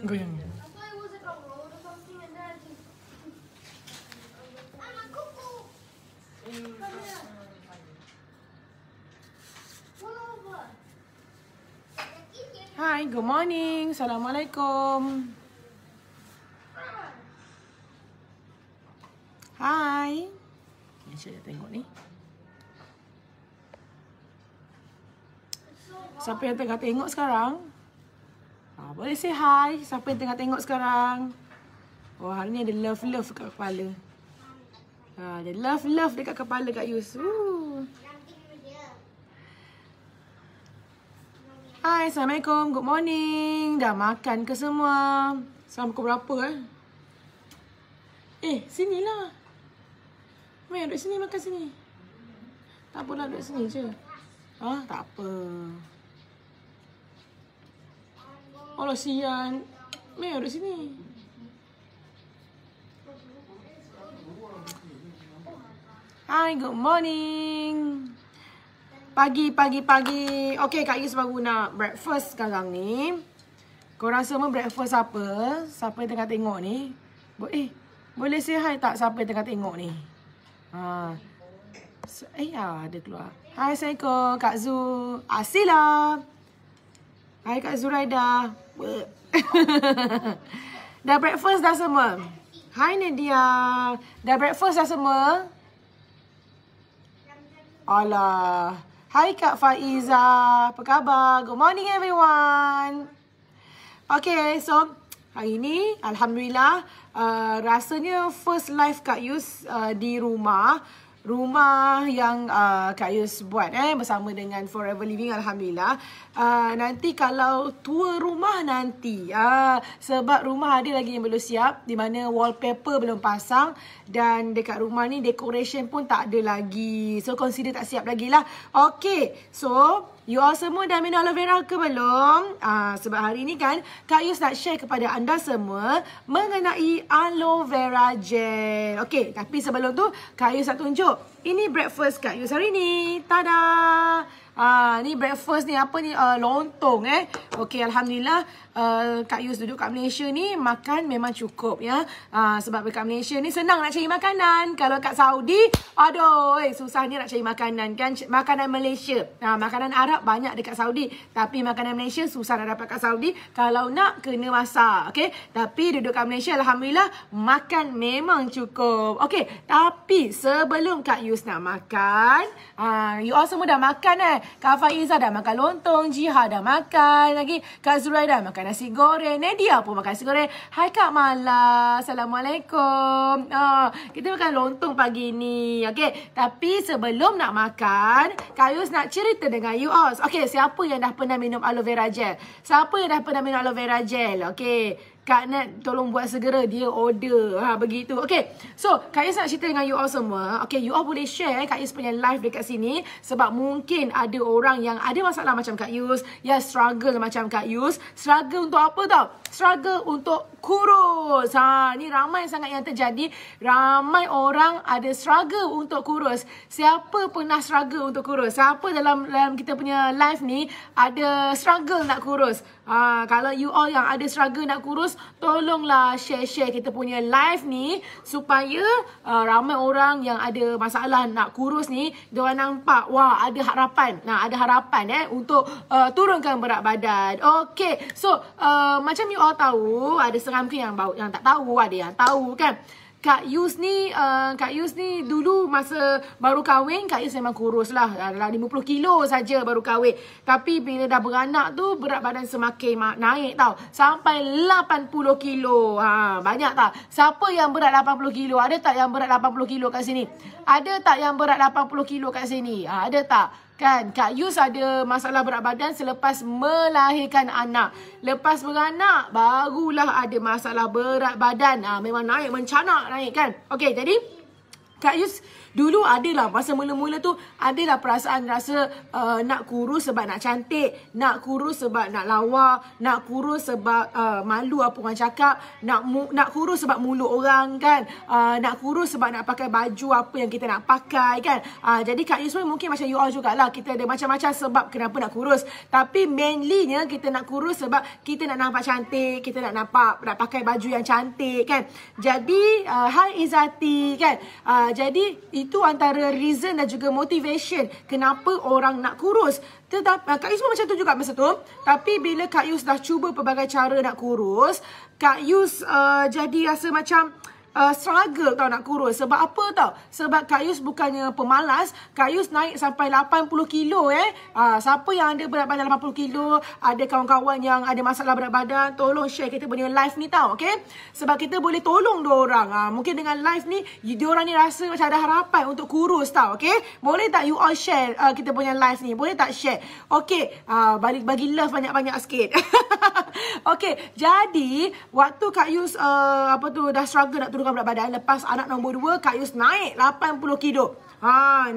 Goyang. Hi, good morning. Assalamualaikum. Hi. Saya tengok ni. Siapa yang tengah tengok sekarang? Boleh say hi. Siapa yang tengah tengok sekarang? Oh, hari ni ada love-love dekat kepala. Ada love-love dekat kepala Kak Yus. Hai, Assalamualaikum. Good morning. Dah makan ke semua? Sampai pukul berapa sinilah. Mei, duduk sini makan sini. Tak apalah, duduk sini je. Tak apa. Allah sian. Mei, duduk sini. Hai, good morning. Pagi. Okay, Kak Yus baru nak breakfast sekarang ni. Korang semua breakfast apa? Siapa yang tengah tengok ni? Boleh say hi tak siapa yang tengah tengok ni? Ada keluar. Hai, Assalamualaikum Kak Zu. Asila. Hai Kak Zuraida. Dah breakfast dah semua? Hai Nadia. Dah breakfast dah semua? Alah. Hai Kak Faiza. Apa khabar? Good morning everyone. Okay, so hari ni Alhamdulillah rasanya first live Kak Yus di rumah yang Kak Yus buat bersama dengan Forever Living. Alhamdulillah. Nanti kalau tour rumah nanti sebab rumah ada lagi yang belum siap, di mana wallpaper belum pasang dan dekat rumah ni decoration pun tak ada lagi, so consider tak siap lagi lah. Okay, so you all semua dah minum aloe vera ke belum? Sebab hari ni kan Kak Yus nak share kepada anda semua mengenai aloe vera gel. Okay, tapi sebelum tu Kak Yus nak tunjuk. Ini breakfast Kak Yus hari ni. Tada! Ni breakfast ni apa ni? Lontong Okay, Alhamdulillah. Kak Yus duduk kat Malaysia ni makan memang cukup ya. Sebab dekat Malaysia ni senang nak cari makanan. Kalau kat Saudi, aduh, susahnya nak cari makanan kan. Makanan Malaysia, makanan Arab banyak dekat Saudi, tapi makanan Malaysia susah nak dapat kat Saudi. Kalau nak kena masak. Okay, tapi duduk kat Malaysia Alhamdulillah makan memang cukup. Okay, tapi sebelum Kak Yus nak makan, you all semua dah makan Kak Faiza dah makan lontong, Jiha dah makan lagi, Kak Zuraida makan nasi goreng, Nadia pun makan nasi goreng. Hai Kak Mala, Assalamualaikum. Kita makan lontong pagi ni. Okay, tapi sebelum nak makan, Kak Yus nak cerita dengan you all. Okay, siapa yang dah pernah minum aloe vera gel? Siapa yang dah pernah minum aloe vera gel? Okay, Kak Nat tolong buat segera, dia order. Begitu. Okay, so Kak Yus nak cerita dengan you all semua. Okay, you all boleh share Kak Yus punya live dekat sini, sebab mungkin ada orang yang ada masalah macam Kak Yus, yang struggle macam Kak Yus. Struggle untuk apa tau? Struggle untuk kurus. Ni ramai sangat yang terjadi. Ramai orang ada struggle untuk kurus. Siapa pernah struggle untuk kurus? Siapa dalam kita punya live ni ada struggle nak kurus? Kalau you all yang ada struggle nak kurus, tolonglah share kita punya live ni, supaya ramai orang yang ada masalah nak kurus ni, diorang nampak, wah, ada harapan. Ada harapan untuk turunkan berat badan. Okay, so macam you all tahu, ada setengah mungkin yang tak tahu, ada yang tahu kan. Kak Yus ni dulu masa baru kahwin, Kak Yus memang kurus lah. Dalam 50 kilo saja baru kahwin. Tapi bila dah beranak tu, berat badan semakin naik tau. Sampai 80 kilo. Banyak tak? Siapa yang berat 80 kilo? Ada tak yang berat 80 kilo kat sini? Ada tak yang berat 80 kilo kat sini? Ada tak? Kan, Kak Yus ada masalah berat badan selepas melahirkan anak. Lepas beranak, barulah ada masalah berat badan. Memang naik, mencanak naik kan. Okey, jadi Kak Yus Dulu adalah masa mula-mula tu adalah perasaan rasa nak kurus sebab nak cantik, nak kurus sebab nak lawa, nak kurus sebab malu apa orang cakap, nak kurus sebab mulut orang kan, nak kurus sebab nak pakai baju apa yang kita nak pakai kan. Jadi Kak Yus mungkin macam you all jugalah, kita ada macam-macam sebab kenapa nak kurus. Tapi mainly-nya kita nak kurus sebab kita nak nampak cantik, kita nak pakai baju yang cantik kan. Jadi hai Izzati kan. Jadi itu antara reason dan juga motivation kenapa orang nak kurus. Tetapi Kak Yus pun macam tu juga masa tu. Tapi bila Kak Yus dah cuba pelbagai cara nak kurus, Kak Yus jadi rasa macam struggle tau nak kurus. Sebab apa tau? Sebab Kak Yus bukannya pemalas. Kak Yus naik sampai 80 kilo siapa yang ada berat badan 80 kilo, ada kawan-kawan yang ada masalah berat badan, tolong share kita punya live ni tau, okay? Sebab kita boleh tolong diorang. Mungkin dengan live ni diorang ni rasa macam ada harapan untuk kurus tau, okay? Boleh tak you all share kita punya live ni? Boleh tak share? Okay, bagi love banyak-banyak sikit. Okay, jadi waktu Kak Yus dah struggle nak turunkan berat badan, lepas anak nombor 2 Kak Yus naik 80 kilo.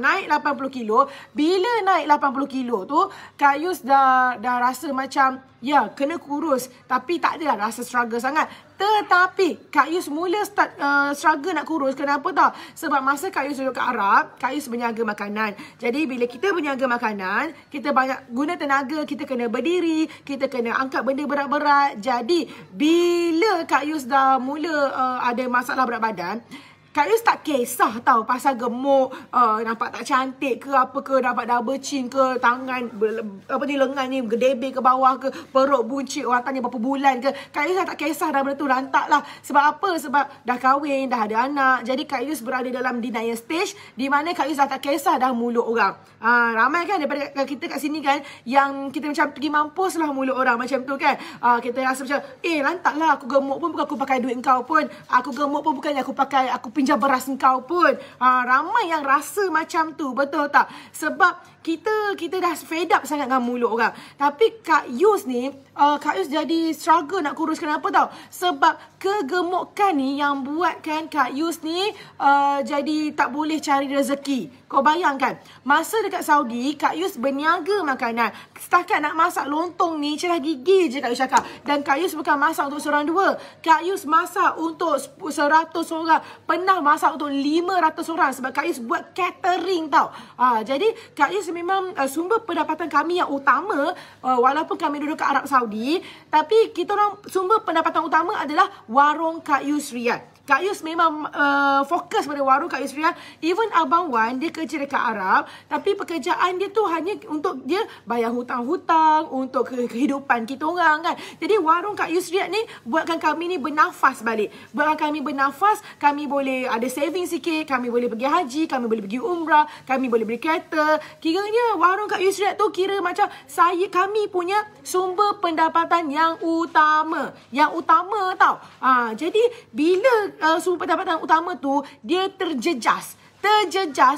Naik 80 kilo. Bila naik 80 kilo tu Kak Yus dah rasa macam ya kena kurus, tapi tak adalah rasa struggle sangat. Tetapi Kak Yus mula start struggle nak kurus. Kenapa tau? Sebab masa Kak Yus duduk kat Arab, Kak Yus berniaga makanan. Jadi bila kita berniaga makanan, kita banyak guna tenaga, kita kena berdiri, kita kena angkat benda berat-berat. Jadi bila Kak Yus dah mula ada masalah berat badan, Kak Yus tak kisah tau pasal gemuk, nampak tak cantik ke apa ke, dapat double chin ke, tangan lengan ni gedebe ke bawah ke, perut buncit, orang tanya berapa bulan ke. Kak Yus tak kisah dah benda tu, lantak lah. Sebab apa? Sebab dah kahwin, dah ada anak. Jadi Kak Yus berada dalam denial stage di mana Kak Yus dah tak kisah dah mulut orang. Ramai kan daripada kita kat sini kan yang kita macam pergi mampus lah mulut orang macam tu kan. Kita rasa macam lantak lah, aku gemuk pun bukan aku pakai duit kau pun, aku gemuk pun bukannya aku pinjam beras kau pun. Ramai yang rasa macam tu, betul tak? Sebab kita dah fed up sangat dengan mulut orang. Tapi Kak Yus ni, Kak Yus jadi struggle nak kurus. Kenapa tau? Sebab kegemukan ni yang buatkan Kak Yus ni jadi tak boleh cari rezeki. Kau bayangkan, masa dekat Saudi, Kak Yus berniaga makanan. Setakat nak masak lontong ni, celah gigi je Kak Yus cakap. Dan Kak Yus bukan masak untuk seorang dua. Kak Yus masak untuk 100 orang. Pernah masak untuk 500 orang. Sebab Kak Yus buat catering tau. Jadi Kak Yus memang sumber pendapatan kami yang utama, walaupun kami duduk kat Arab Saudi, tapi kita orang sumber pendapatan utama adalah warung Kak Yus Riyadh. Kak Yus memang fokus pada warung Kak Yus Riyadh. Even Abang Wan, dia kerja dekat Arab, tapi pekerjaan dia tu hanya untuk dia bayar hutang-hutang, untuk kehidupan kita orang kan. Jadi warung Kak Yus Riyadh ni buatkan kami ni bernafas balik. Buatkan kami bernafas, kami boleh ada saving sikit, kami boleh pergi haji, kami boleh pergi umrah, kami boleh beli kereta. Kiranya warung Kak Yus Riyadh tu kira macam kami punya sumber pendapatan yang utama. Yang utama tau. Jadi bila sumber pendapatan utama tu dia terjejas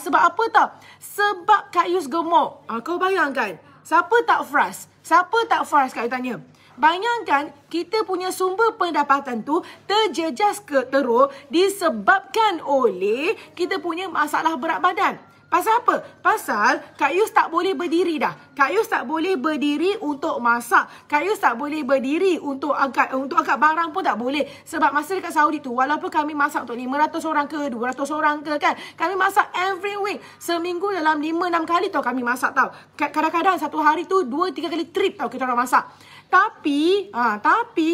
sebab apa tau? Sebab Kak Yus gemuk. Kau bayangkan, siapa tak frust? Siapa tak frust Kak Yus tanya? Bayangkan kita punya sumber pendapatan tu terjejas teruk disebabkan oleh kita punya masalah berat badan. Pasal apa? Pasal Kak Yus tak boleh berdiri dah. Kak Yus tak boleh berdiri untuk masak. Kak Yus tak boleh berdiri untuk angkat barang pun tak boleh. Sebab masa dekat Saudi tu, walaupun kami masak untuk 500 orang ke 200 orang ke kan, kami masak every week. Seminggu dalam 5-6 kali tau kami masak tau. Kadang-kadang satu hari tu 2-3 kali trip tau kita orang masak. Tapi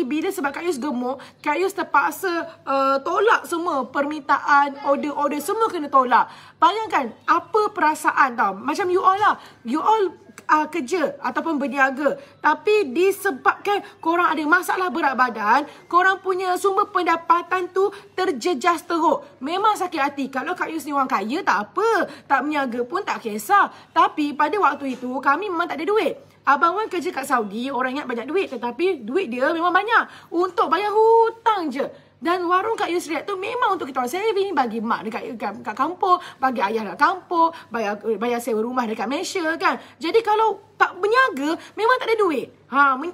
bila sebab Kak Yus gemuk, Kak Yus terpaksa tolak semua permintaan, order semua kena tolak. Bayangkan apa perasaan tau. Macam you all lah. You all kerja ataupun berniaga, tapi disebabkan korang ada masalah berat badan, korang punya sumber pendapatan tu terjejas teruk. Memang sakit hati. Kalau Kak Yus ni orang kaya tak apa, tak berniaga pun tak kisah. Tapi pada waktu itu kami memang tak ada duit. Abang Wan kerja kat Saudi, orang ingat banyak duit, tetapi duit dia memang banyak untuk bayar hutang je. Dan warung Kak Yus Riyadh tu memang untuk kita orang saving, bagi mak dekat kampung, bagi ayah dekat kampung, bayar sewa rumah dekat Malaysia kan. Jadi kalau tak berniaga, memang tak ada duit.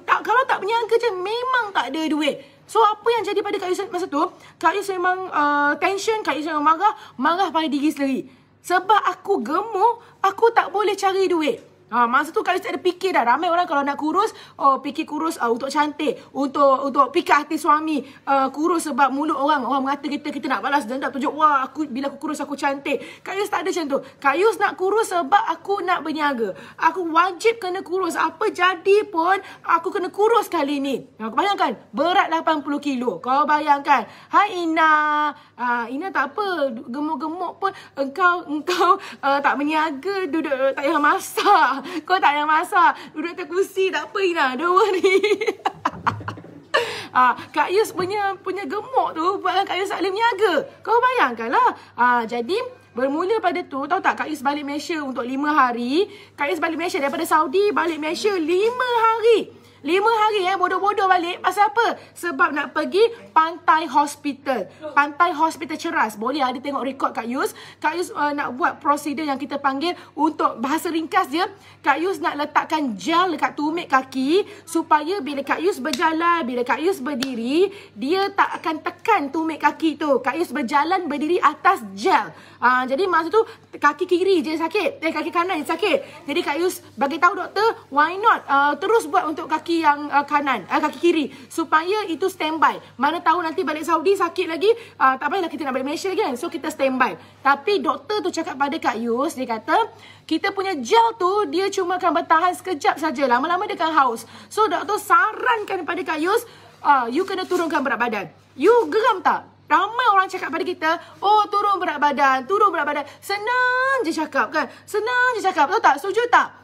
Kalau tak berniaga je, memang tak ada duit. So apa yang jadi pada Kak Yus masa tu? Kak Yus memang tension, Kak Yus memang marah pada diri sendiri. Sebab aku gemuk, aku tak boleh cari duit. Masa tu Kak Yus tak ada fikir dah. Ramai orang kalau nak kurus, fikir kurus untuk cantik, untuk pikat hati suami, kurus sebab mulut orang mengata kita nak balas dendam, tunjuk wah bila aku kurus aku cantik. Kak Yus tak ada macam tu. Kak Yus nak kurus sebab aku nak berniaga. Aku wajib kena kurus. Apa jadi pun aku kena kurus kali ni. Kau bayangkan berat 80 kilo. Kau bayangkan. Hai Ina. Ina tak apa, gemuk-gemuk pun engkau tak berniaga, duduk tak payah masak. Kau tak payah masak, duduk atas kursi, tak apa Ina, don't worry. Kak Yus punya gemuk tu buatkan Kak Yus tak boleh berniaga. Kau bayangkanlah. Jadi bermula pada tu, tahu tak, Kak Yus balik Malaysia untuk 5 hari. Kak Yus balik Malaysia daripada Saudi, balik Malaysia 5 hari. 5 hari bodoh-bodoh balik. Pasal apa? Sebab nak pergi Pantai Hospital. Pantai Hospital Ceras. Boleh ada tengok rekod Kak Yus. Kak Yus nak buat prosedur yang kita panggil, untuk bahasa ringkas dia, Kak Yus nak letakkan gel dekat tumit kaki supaya bila Kak Yus berjalan, bila Kak Yus berdiri, dia tak akan tekan tumit kaki tu. Kak Yus berjalan berdiri atas gel. Jadi masa tu kaki kiri je sakit, kaki kanan je sakit. Jadi Kak Yus bagi tahu doktor, why not terus buat untuk kaki yang kanan, kaki kiri, supaya itu standby. Mana tahu nanti balik Saudi sakit lagi, tak payahlah kita nak balik Malaysia kan. So kita standby. Tapi doktor tu cakap pada Kak Yus, dia kata kita punya gel tu dia cuma akan bertahan sekejap saja, lama-lama dia akan haus. So doktor sarankan pada Kak Yus, you kena turunkan berat badan. You geram tak? Ramai orang cakap pada kita, turun berat badan. Senang je cakap kan. Senang je cakap. Tahu tak? Setuju tak?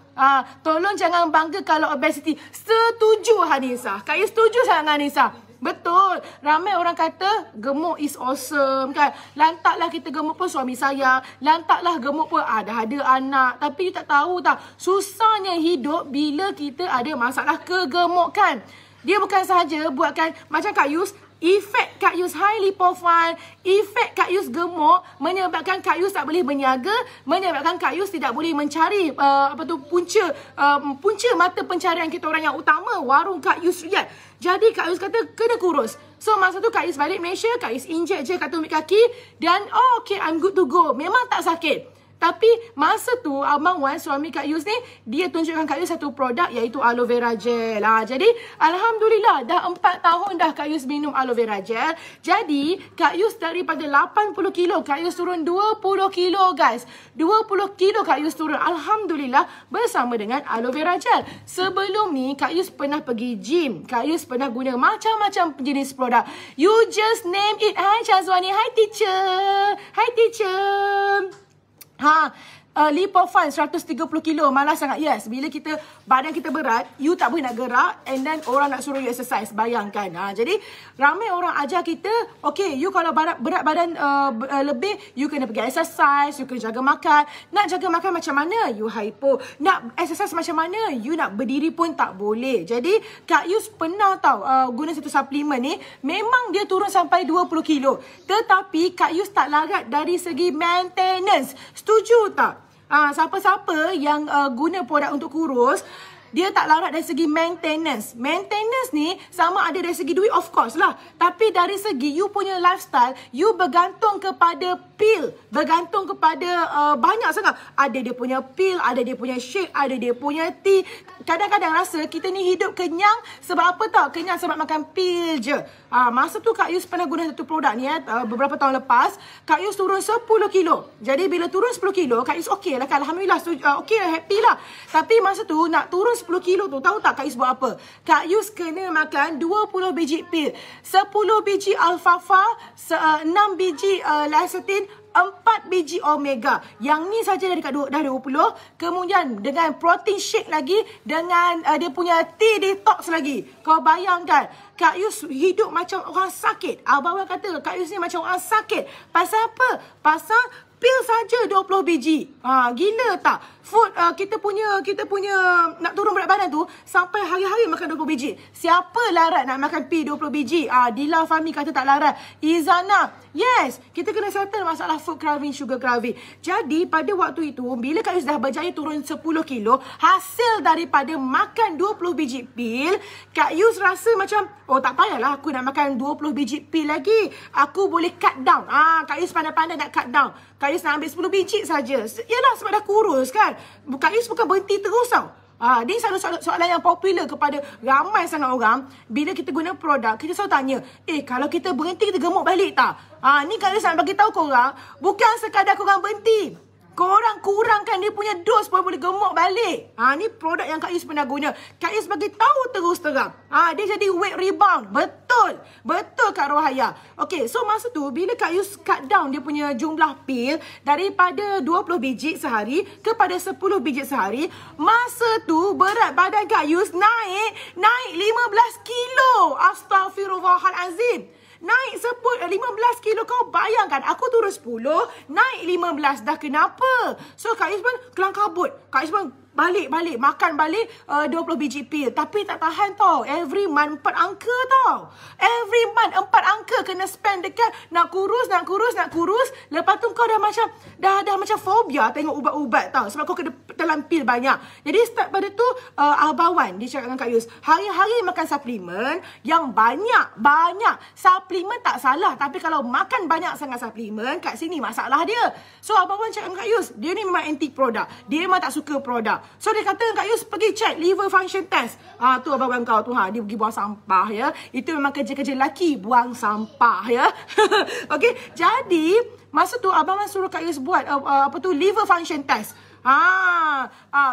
Tolong jangan bangga kalau obesity. Setuju Hanisa. Kak Yus setuju sangat Hanisa. Betul. Ramai orang kata gemuk is awesome kan. Lantaklah kita gemuk pun suami sayang. Lantaklah gemuk pun ada anak. Tapi you tak tahu tak, susahnya hidup bila kita ada masalah kegemukan. Dia bukan sahaja buatkan macam Kak Yus, efek Kak Yus high lipophile, efek Kak Yus gemuk menyebabkan Kak Yus tak boleh berniaga, menyebabkan Kak Yus tidak boleh mencari punca mata pencarian kita orang yang utama, warung Kak Yus Riyad. Jadi Kak Yus kata kena kurus. So masa tu Kak Yus balik Malaysia, Kak Yus inject je kat tumit kaki dan okay, I'm good to go. Memang tak sakit. Tapi masa tu Abang Wan, suami Kak Yus ni, dia tunjukkan Kak Yus satu produk iaitu aloe vera gel. Jadi Alhamdulillah dah 4 tahun dah Kak Yus minum aloe vera gel. Jadi Kak Yus daripada 80 kilo, Kak Yus turun 20 kilo guys. 20 kilo Kak Yus turun. Alhamdulillah bersama dengan aloe vera gel. Sebelum ni Kak Yus pernah pergi gym. Kak Yus pernah guna macam-macam jenis produk. You just name it. Hai Syazwani. Hai teacher. Hai teacher. Lipophile 130 kilo, malas sangat. Yes, bila badan kita berat, you tak boleh nak gerak, and then orang nak suruh you exercise. Bayangkan. Jadi ramai orang ajar kita, okay, you kalau berat badan lebih, you kena pergi exercise, you kena jaga makan. Nak jaga makan macam mana? You hypo. Nak exercise macam mana? You nak berdiri pun tak boleh. Jadi Kak Yus pernah tahu guna satu suplemen ni, memang dia turun sampai 20 kilo. Tetapi Kak Yus tak larat dari segi maintenance. Setuju tak? Siapa-siapa yang guna produk untuk kurus, dia tak larat dari segi maintenance. Maintenance ni sama ada dari segi duit, of course lah. Tapi dari segi you punya lifestyle, you bergantung kepada pil. Bergantung kepada banyak sangat. Ada dia punya pil, ada dia punya shake, ada dia punya tea. Kadang-kadang rasa kita ni hidup kenyang sebab apa tau? Kenyang sebab makan pil je. Masa tu Kak Yus pernah guna satu produk ni beberapa tahun lepas. Kak Yus turun 10 kilo. Jadi bila turun 10 kilo, Kak Yus okey lah kan. Alhamdulillah, okey, happy lah. Tapi masa tu nak turun 10 kilo tu, tahu tak Kak Yus buat apa? Kak Yus kena makan 20 biji pil. 10 biji alfalfa, 6 biji lecithin, 4 biji omega. Yang ni saja dah 20. Kemudian dengan protein shake lagi, dengan dia punya tea detox lagi. Kau bayangkan, Kak Yus hidup macam orang sakit. Abang kata Kak Yus ni macam orang sakit. Pasal apa? Pasal pil saja 20 biji. Gila tak? Food kita punya nak turun berat badan tu sampai hari-hari makan 20 biji. Siapa larat nak makan pil 20 biji? Dila Fahmi kata tak larat. Izana, yes, kita kena settle masalah food craving, sugar craving. Jadi pada waktu itu, bila Kak Yus dah berjaya turun 10 kilo, hasil daripada makan 20 biji pil, Kak Yus rasa macam, tak payahlah aku nak makan 20 biji pil lagi. Aku boleh cut down. Kak Yus pandai-pandai nak cut down. Kak Kak Yus nak ambil 10 biji saja. Yalah, sebab dah kurus kan. Kak Yus bukan berhenti terus tau. Dia selalu soalan yang popular kepada ramai sangat orang. Bila kita guna produk, kita selalu tanya, kalau kita berhenti, kita gemuk balik tak? Ni Kak Yus nak bagi tahu korang, bukan sekadar korang berhenti, korang kurangkan dia punya dos pun boleh gemuk balik. Ni produk yang Kak Yus pernah guna. Kak Yus bagi tahu terus terang. Dia jadi weight rebound. Betul. Betul Kak Rohaya. Okay, so masa tu bila Kak Yus cut down dia punya jumlah pil daripada 20 biji sehari kepada 10 biji sehari, masa tu berat badan Kak Yus naik 15 kilo. Astaghfirullahalazim. Naik 15 kilo. Kau bayangkan, aku turun 10, naik 15. Dah kenapa? So Kak Yus pun kelang kabut. Kak Yus pun balik, makan balik 20 biji pil. Tapi tak tahan tau. Every month 4 angka tau. Every month 4 angka kena spend dekat nak kurus. Lepas tu kau dah macam fobia tengok ubat-ubat tau. Sebab kau kena telan pil banyak. Jadi start pada tu Abang Wan dia cakap dengan Kak Yus, hari-hari makan suplemen yang banyak. Suplemen tak salah, tapi kalau makan banyak sangat suplemen, kat sini masalah dia. So Abang Wan cakap dengan Kak Yus, dia ni memang anti produk. Dia memang tak suka produk. So dia kata Kak Yus pergi check liver function test. Tu Abang Wan kau tu, dia pergi buang sampah ya. Itu memang kerja-kerja lelaki, buang sampah ya. Okey, jadi masa tu Abang Wan suruh Kak Yus buat liver function test.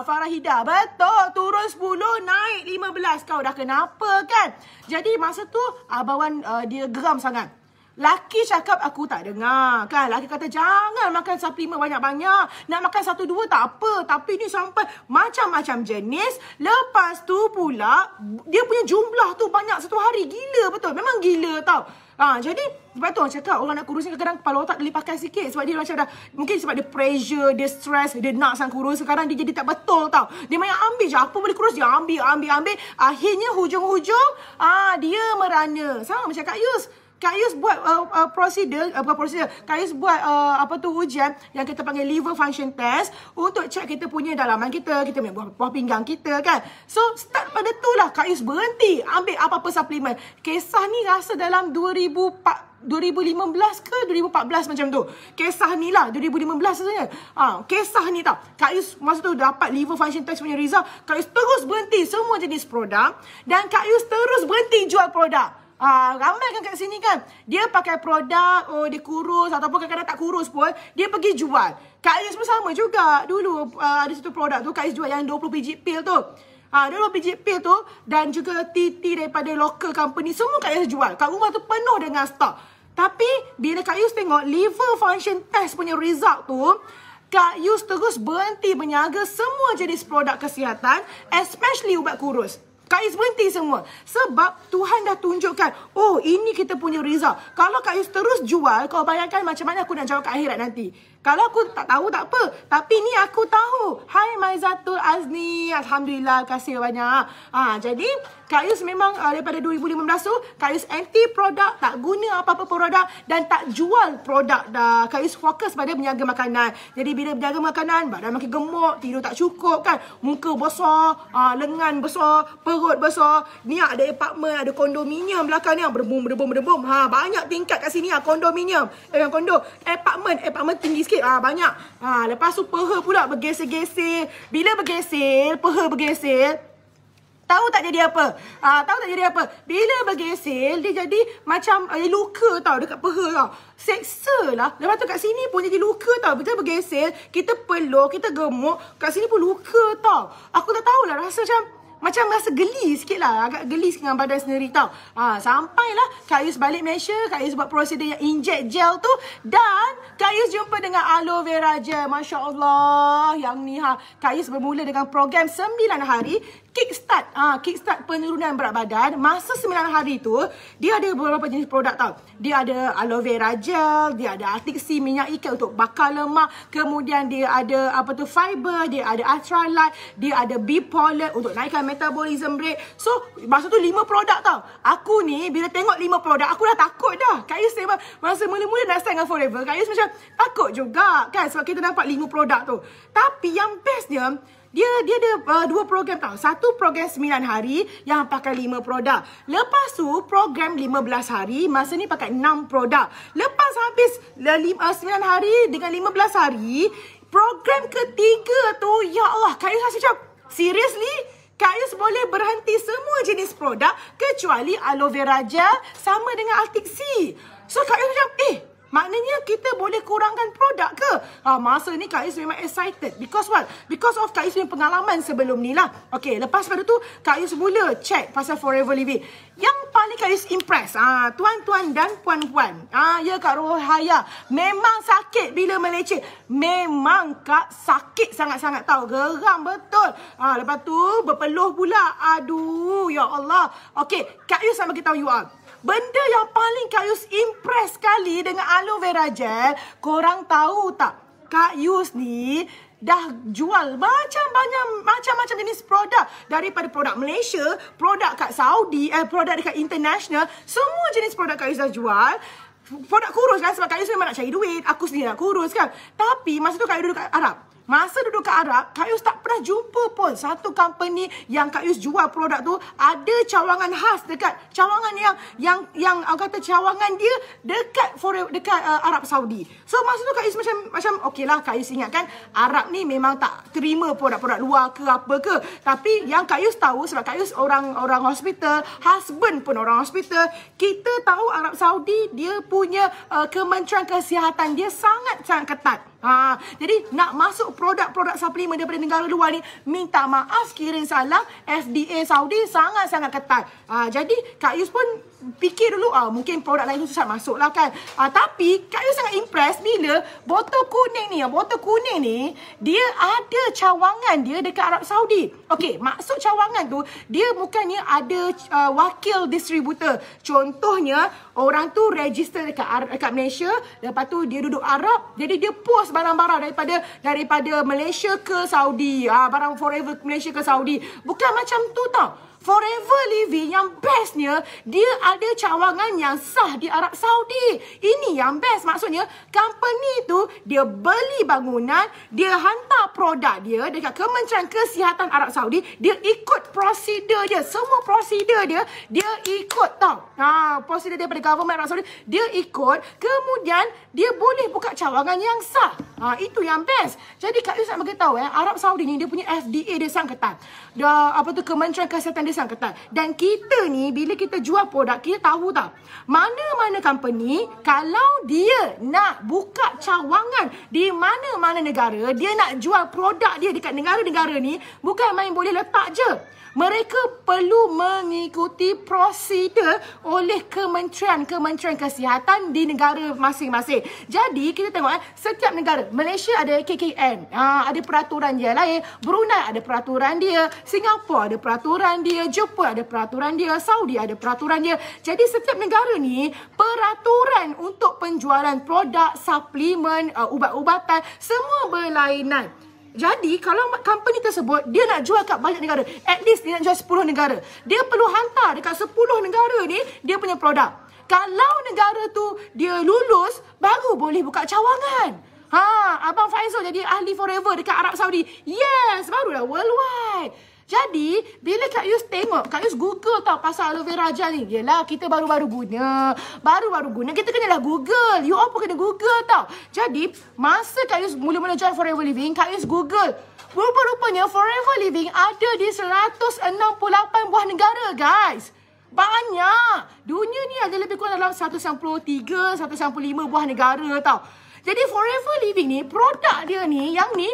Farahida, betul, turun 10, naik 15. Kau dah kenapa kan? Jadi masa tu Abang Wan dia geram sangat. Laki cakap aku tak dengar kan. Laki kata jangan makan suplemen banyak-banyak. Nak makan 1-2 tak apa. Tapi ni sampai macam-macam jenis. Lepas tu pula dia punya jumlah tu banyak satu hari. Gila betul. Memang gila tau. Jadi sebab tu orang cakap orang nak kurus ni kadang-kadang kepala otak dia pakai sikit. Sebab dia macam dah, mungkin sebab dia pressure, dia stress, dia nak sang kurus. Sekarang dia jadi tak betul tau. Dia main ambil je, apa boleh kurus dia ambil. Akhirnya hujung-hujung dia merana. Sama macam Kak Yus. Kak Yus buat Kak Yus buat ujian yang kita panggil liver function test untuk check kita punya dalaman kita punya buah pinggang kita kan. So start pada tu lah Kak Yus berhenti ambil apa-apa suplemen. Kisah ni rasa dalam 2015 ke 2014 macam tu. Kisah ni lah 2015 rasanya. Kisah ni tau. Kak Yus masa tu dapat liver function test punya result. Kak Yus terus berhenti semua jenis produk dan Kak Yus terus berhenti jual produk. Ramai kan kat sini kan, dia pakai produk, dia kurus ataupun kadang-kadang tak kurus pun, dia pergi jual. Kak Yus pun sama juga. Dulu ada satu produk tu Kak Yus jual yang 20 biji pil tu. 20 biji pil tu dan juga TT daripada local company, semua Kak Yus jual. Kat rumah tu penuh dengan stok. Tapi bila Kak Yus tengok liver function test punya result tu, Kak Yus terus berhenti berniaga semua jenis produk kesihatan, especially ubat kurus. Kak Yus berhenti semua. Sebab Tuhan dah tunjukkan, ini kita punya result. Kalau Kak Yus terus jual, kau bayangkan macam mana aku nak jawab kat akhirat nanti. Kalau aku tak tahu tak apa. Tapi ni aku tahu. Hai Maizatul Azni. Alhamdulillah, kasih banyak. Jadi Kak Yus memang daripada 2015 tu, Kak Yus anti produk, tak guna apa-apa produk dan tak jual produk dah. Kak Yus fokus pada menjaga makanan. Jadi bila menjaga makanan, badan makin gemuk, tidur tak cukup kan. Muka besar, lengan besar, perut besar. Ni ada apartment, ada kondominium belakang ni. Berdebum. Banyak tingkat kat sini kondominium. Kondo. Apartment tinggi sikit. Banyak. Lepas tu peha pula bergeser-geser. Bila bergeser, peha bergeser, tahu tak jadi apa? Bila bergeser, dia jadi macam luka tau dekat peha tau. Seksa lah. Lepas tu kat sini pun jadi luka tau. Bila bergeser, kita peluk, kita gemuk. Kat sini pun luka tau. Aku tak tahulah rasa macam rasa geli sikit lah. Agak geli dengan badan sendiri tau. Sampailah Kak Yus balik Malaysia. Kak Yus buat prosedur yang inject gel tu. Dan Kak Yus jumpa dengan aloe vera gel. Masya Allah. Yang ni Kak Yus bermula dengan program 9 hari. Kickstart penurunan berat badan. Masa 9 hari tu, dia ada beberapa jenis produk tau. Dia ada aloe vera gel, dia ada Arctic Sea minyak ikan untuk bakar lemak, kemudian dia ada fiber, dia ada ultralight, dia ada bee pollen untuk naikkan metabolism rate. So, masa tu 5 produk tau. Aku ni bila tengok 5 produk, aku dah takut dah. Kak Yus memang masa mula-mula nak start dengan Forever, Kak Yus macam takut juga kan sebab kita dapat 5 produk tu. Tapi yang bestnya, Dia ada 2 program tau. Satu program 9 hari yang pakai 5 produk. Lepas tu program 15 hari, masa ni pakai 6 produk. Lepas habis 9 hari dengan 15 hari, program ketiga tu, ya Allah, Kak Yus rasa macam, seriously? Kak Yus boleh berhenti semua jenis produk kecuali aloe vera gel sama dengan Altic C. So Kak Yus macam, maknanya kita boleh kurangkan produk ke? Masa ni Kak Yus memang excited. Because what? Because of Kak Yus punya pengalaman sebelum ni lah. Okay, lepas pada tu Kak Yus mula check pasal Forever Living. Yang paling Kak Yus impress, tuan-tuan dan puan-puan. Ya Kak Rohaya, memang sakit bila meleceh. Memang Kak sakit sangat-sangat tau. Geram betul. Lepas tu berpeluh pula. Aduh, ya Allah. Okay, Kak Yus nak bagi tahu you all. Benda yang paling Kak Yus impress sekali dengan aloe vera gel, korang tahu tak? Kak Yus ni dah jual macam-macam jenis produk. Daripada produk Malaysia, produk kat Saudi, produk dekat international, semua jenis produk Kak Yus dah jual. Produk kurus kan, sebab Kak Yus memang nak cari duit. Aku sendiri nak kurus kan. Tapi masa tu Kak Yus duduk kat Arab. Masa duduk kat Arab, Kak Yus tak pernah jumpa pun satu company yang Kak Yus jual produk tu ada cawangan khas dekat cawangan yang orang kata cawangan dia dekat Arab Saudi. So masa tu Kak Yus macam okeylah, Kak Yus ingat kan Arab ni memang tak terima produk-produk luar ke apa ke. Tapi yang Kak Yus tahu, sebab Kak Yus orang hospital, husband pun orang hospital, kita tahu Arab Saudi dia punya Kementerian Kesihatan dia sangat-sangat ketat. Jadi nak masuk produk-produk suplemen daripada negara luar ni, minta maaf kirim salam, FDA Saudi sangat-sangat ketat. Jadi Kak Yus pun fikir dulu, mungkin produk lain tu susah masuk lah kan. Tapi Kak Yus sangat impress bila botol kuning ni, dia ada cawangan dia dekat Arab Saudi. Okey, maksud cawangan tu, dia bukannya ada wakil distributor. Contohnya, orang tu register dekat Malaysia, lepas tu dia duduk Arab, jadi dia post barang-barang daripada Malaysia ke Saudi. Barang Forever Malaysia ke Saudi. Bukan macam tu tau. Forever Living yang bestnya, dia ada cawangan yang sah di Arab Saudi. Ini yang best. Maksudnya, company tu, dia beli bangunan, dia hantar produk dia dekat Kementerian Kesihatan Arab Saudi, dia ikut prosedur dia. Semua prosedur dia ikut tau. Prosedur daripada government Arab Saudi, dia ikut. Kemudian, dia boleh buka cawangan yang sah. Itu yang best. Jadi, Kak Yus nak beritahu, Arab Saudi ni, dia punya FDA dia sangat ketat. Kementerian Kesihatan dia sangat ketat. Dan kita ni, bila kita jual produk, kita tahu tak, mana-mana company, kalau dia nak buka cawangan di mana-mana negara, dia nak jual produk dia dekat negara-negara ni, bukan main boleh letak je. Mereka perlu mengikuti prosedur oleh Kementerian Kesihatan di negara masing-masing. Jadi, kita tengok setiap negara. Malaysia ada KKM. Ada peraturan dia lain. Brunei ada peraturan dia. Singapura ada peraturan dia. Jepun ada peraturan dia. Saudi ada peraturan dia. Jadi, setiap negara ni, peraturan untuk penjualan produk, suplemen, ubat-ubatan, semua berlainan. Jadi, kalau company tersebut, dia nak jual kat banyak negara. At least dia nak jual 10 negara. Dia perlu hantar dekat 10 negara ni, dia punya produk. Kalau negara tu, dia lulus, baru boleh buka cawangan. Abang Faizal jadi ahli Forever dekat Arab Saudi. Yes, barulah worldwide. Jadi, bila Kak Yus tengok, Kak Yus Google tau pasal aloe vera gel ni. Yelah, kita baru-baru guna. Kita kenalah Google. You all pun kena Google tau. Jadi, masa Kak Yus mula-mula join Forever Living, Kak Yus Google. Rupa-rupanya Forever Living ada di 168 buah negara, guys. Banyak. Dunia ni ada lebih kurang dalam 193, 195 buah negara tau. Jadi Forever Living ni, produk dia ni, yang ni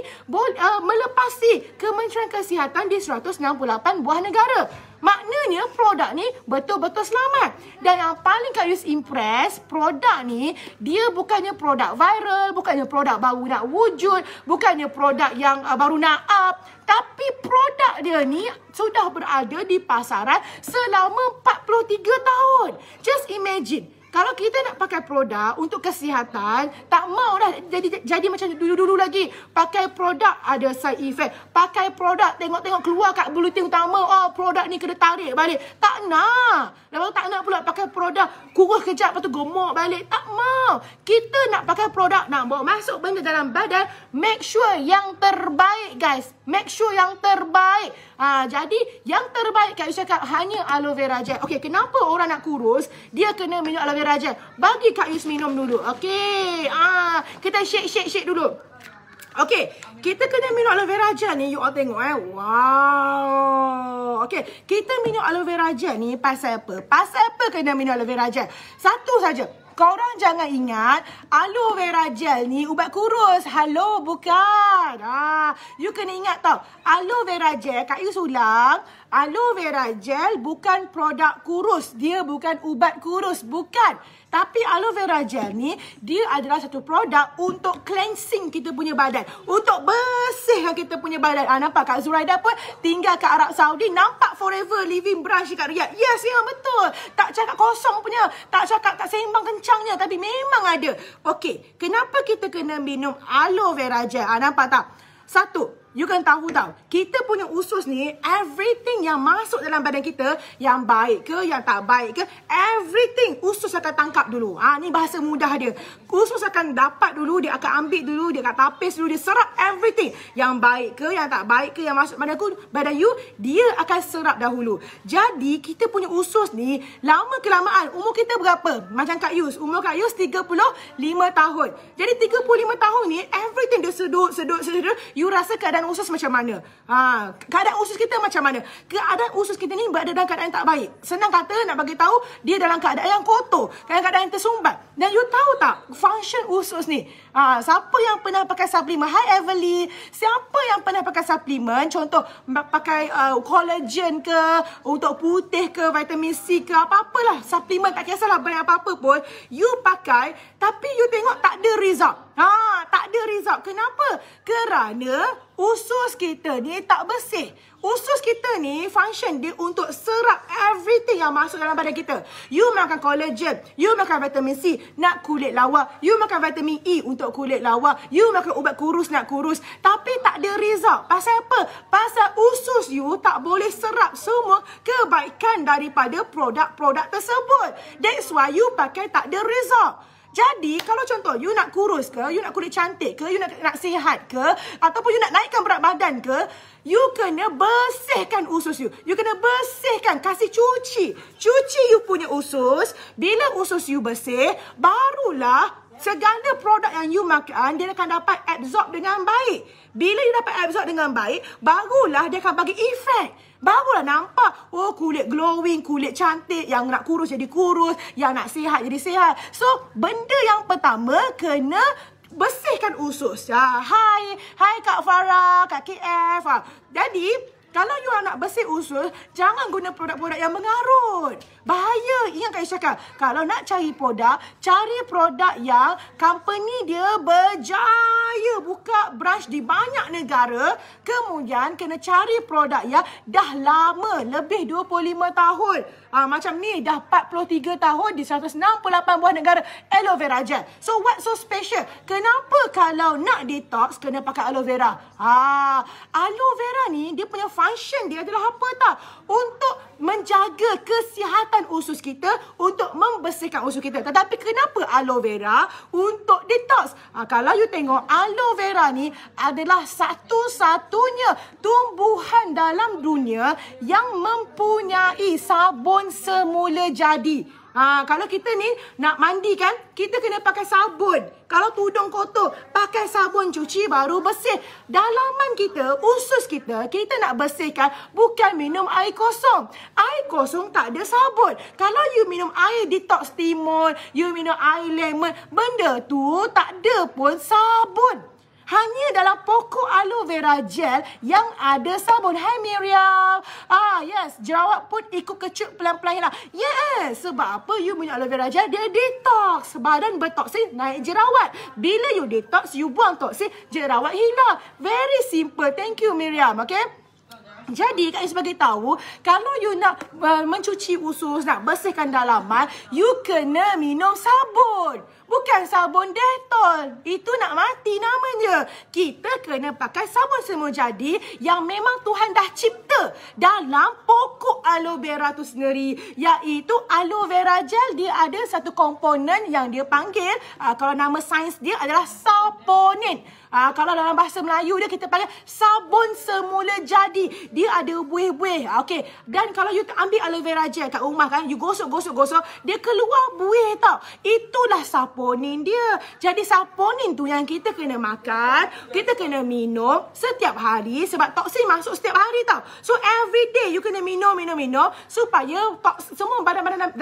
melepasi Kementerian Kesihatan di 168 buah negara. Maknanya produk ni betul-betul selamat. Dan yang paling Kak Yus impress, produk ni, dia bukannya produk viral, bukannya produk baru nak wujud, bukannya produk yang baru nak up. Tapi produk dia ni sudah berada di pasaran selama 43 tahun. Just imagine. kalau kita nak pakai produk untuk kesihatan, tak mau dah jadi macam dulu-dulu lagi. Pakai produk ada side effect. Pakai produk tengok-tengok keluar kat bulletin utama, oh produk ni kena tarik balik. Tak nak. Lepas tu tak nak pula pakai produk kurus kejap lepas tu gemuk balik. Tak mau. Kita nak pakai produk, nak bawa masuk benda dalam badan, make sure yang terbaik guys. Make sure yang terbaik. Jadi yang terbaik Kak Yus cakap hanya aloe vera gel. Okey, kenapa orang nak kurus dia kena minum aloe vera gel? Bagi Kak Yus minum dulu. Okey. Kita shake dulu. Okey, kita kena minum aloe vera gel ni, you all tengok Wow. Okey, kita minum aloe vera gel ni pasal apa? Pasal apa kena minum aloe vera gel? Satu saja. Korang jangan ingat aloe vera gel ni ubat kurus. Hello, bukan. You kena ingat tau. Aloe vera gel, Kak Yus ulang. Aloe vera gel bukan produk kurus. Dia bukan ubat kurus. Bukan. Tapi aloe vera gel ni, dia adalah satu produk untuk cleansing kita punya badan. Untuk bersihkan kita punya badan. Nampak Kak Zuraida pun tinggal kat Arab Saudi. Nampak Forever Living branch kat Riyadh. Yes, yang betul. Tak cakap kosong punya. Tak cakap tak seimbang kencangnya. Tapi memang ada. Okey, kenapa kita kena minum aloe vera gel? Nampak tak? Satu, you kan tahu tau, kita punya usus ni, everything yang masuk dalam badan kita, yang baik ke, yang tak baik ke, everything usus akan tangkap dulu. Ni bahasa mudah dia. Usus akan dapat dulu, dia akan ambil dulu, dia akan tapis dulu, dia serap everything. Yang baik ke, yang tak baik ke, yang masuk badan you, dia akan serap dahulu. Jadi, kita punya usus ni, lama kelamaan, umur kita berapa? Macam Kak Yus, umur Kak Yus 35 tahun. Jadi, 35 tahun ni, everything dia sedut. You rasa keadaan usus macam mana? Keadaan usus kita macam mana? Keadaan usus kita ni berada dalam keadaan tak baik. Senang kata nak bagi tahu dia dalam keadaan yang kotor, keadaan yang tersumbat. Dan you tahu tak function usus ni? Siapa yang pernah pakai suplemen? Hi Everly. Siapa yang pernah pakai suplemen? Contoh pakai collagen ke, untuk putih ke, vitamin C ke, apa-apalah suplemen, tak kisahlah brand apa-apa pun. You pakai tapi you tengok tak ada result. Tak ada result. Kenapa? Kerana usus kita ni tak bersih. Usus kita ni function dia untuk serap everything yang masuk dalam badan kita. You makan collagen, you makan vitamin C, nak kulit lawa. You makan vitamin E untuk kulit lawa. You makan ubat kurus, nak kurus. Tapi tak ada result. Pasal apa? Pasal usus you tak boleh serap semua kebaikan daripada produk-produk tersebut. That's why you pakai tak ada result. Jadi, kalau contoh, you nak kurus ke, you nak kulit cantik ke, you nak sihat ke, ataupun you nak naikkan berat badan ke, you kena bersihkan usus you. You kena bersihkan, kasih cuci. Cuci you punya usus. Bila usus you bersih, barulah segala produk yang you makan, dia akan dapat absorb dengan baik. Bila you dapat absorb dengan baik, barulah dia akan bagi efek. Barulah nampak, oh kulit glowing, kulit cantik, yang nak kurus jadi kurus, yang nak sihat jadi sihat. So, benda yang pertama kena bersihkan usus. Hai Kak Farah, Kak KF. Jadi, kalau you nak bersih usus, jangan guna produk-produk yang mengarut. Bahaya. Ingat Kak Yus cakap, kalau nak cari produk, cari produk yang company dia berjaya buka branch di banyak negara. Kemudian kena cari produk yang dah lama, lebih 25 tahun. Macam ni, dah 43 tahun di 168 buah negara. Aloe vera gel. So, what so special? Kenapa kalau nak detox, kena pakai aloe vera? Aloe vera ni, dia punya function dia adalah apa tak? Untuk menjaga kesihatan usus kita, untuk membersihkan usus kita. Tetapi kenapa aloe vera? Untuk detox. Kalau you tengok, aloe vera ni adalah satu-satunya tumbuhan dalam dunia yang mempunyai sabun semula jadi. Kalau kita ni nak mandi kan, kita kena pakai sabun. Kalau tudung kotor, pakai sabun cuci baru bersih. Dalaman kita, usus kita, kita nak bersihkan bukan minum air kosong. Air kosong tak ada sabun. Kalau you minum air detox timun, you minum air lemon, benda tu tak ada pun sabun. Hanya dalam pokok aloe vera gel yang ada sabun. Hai Miriam. Yes, jerawat pun ikut kecut pelan-pelan hilang. Yes, sebab apa? You punya aloe vera gel, dia detox. Badan bertoksin, naik jerawat. Bila you detox, you buang toksin, jerawat hilang. Very simple. Thank you Miriam. Okay? Jadi Kak Yus bagi tahu, kalau you nak mencuci usus, nak bersihkan dalaman, you kena minum sabun. Bukan sabun Dettol. Itu nak mati namanya. Kita kena pakai sabun semula jadi yang memang Tuhan dah cipta dalam pokok aloe vera tu sendiri. Iaitu aloe vera gel, dia ada satu komponen yang dia panggil, kalau nama sains dia adalah saponin. Kalau dalam bahasa Melayu dia kita panggil sabun semula jadi. Dia ada buih-buih. Okey. Dan kalau you ambil aloe vera gel kat rumah kan, you gosok, dia keluar buih tau. Itulah saponin dia. Jadi saponin tu yang kita kena makan, kita kena minum setiap hari sebab toksin masuk setiap hari tau. So every day you kena minum supaya semua badan-badan